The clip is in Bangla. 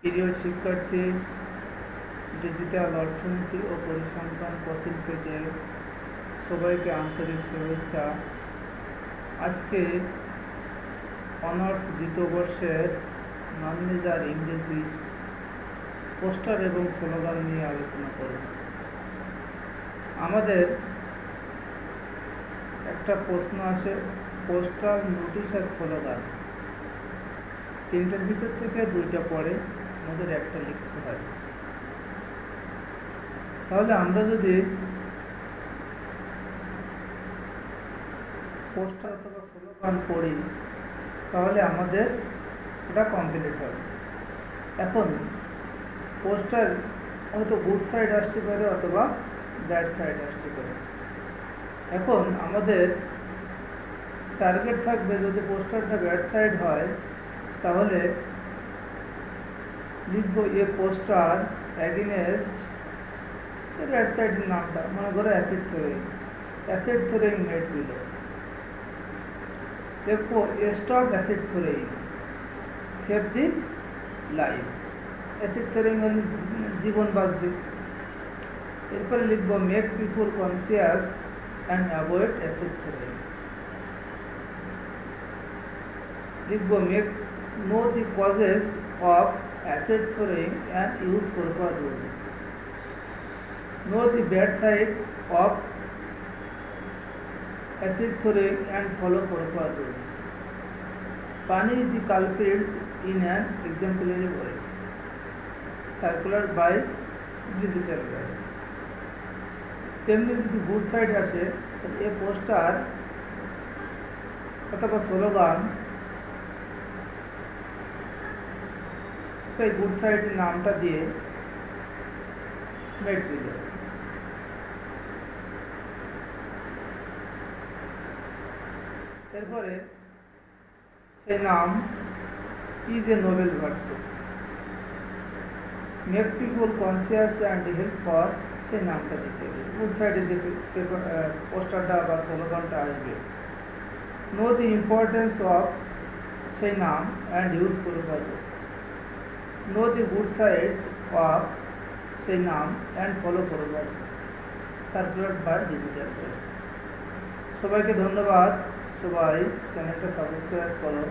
প্রিয় শিক্ষার্থী, ডিজিটাল অর্থনীতি ও পরিসংখ্যান কোচিং থেকে সবাইকে আন্তরিক শুভেচ্ছা। আজকে অনার্স দ্বিতীয় বর্ষের নন মেজর ইংরেজি পোস্টার এবং স্লোগান নিয়ে আলোচনা করব। আমাদের একটা প্রশ্ন আসে, পোস্টার, নোটিশ আর স্লোগান তিনটার ভিতর থেকে দুইটা পড়ে আমাদের একটা লিখতে হয়। তাহলে আমরা যদি পোস্টার অথবা স্লোগান পড়ি তাহলে আমাদের এটা কমপ্লিট হবে। এখন পোস্টার হয়তো গুড সাইড আসতে পারে অথবা ব্যাড সাইড আসতে পারে। এখন আমাদের টার্গেট থাকবে, যদি পোস্টারটা ব্যাড সাইড হয় তাহলে লিখব এ পোস্টার অ্যাগেনেস্ট ব্যাড সাইডের নামটা, মনে করো অ্যাসিড থ্রোয়িং মেড বিলো। দেখো stop acid throwing, save the life. Acid throwing জীবন বাঁচবে। এরপরে লিখব make people conscious and avoid acid throwing. লিখব make know the causes of acid throwing and use proper rules. Know the bad side of acid throwing and follow proper rules. Punish the culprits in an exemplary way. Circular by digital gas. তেমনি যদি গুড সাইড আসে তাহলে এ পোস্টার অথবা স্লোগান সেই গুড সাইডের নামটা দিয়ে মেড বিলো। এরপরে সেই নাম is a Nobel versa. Make people conscious and help for, সেই নামটা দিতে হবে। গুড সাইডে যে পোস্টারটা বা স্লোগানটা আসবে, নো দি ইম্পর্টেন্স অফ, সেই নাম, and use proper rules. Know the good sides of, সেই নাম, and follow proper rules. Circular by digital press. সবাইকে ধন্যবাদ। সবাই চ্যানেলটা সাবস্ক্রাইব করো।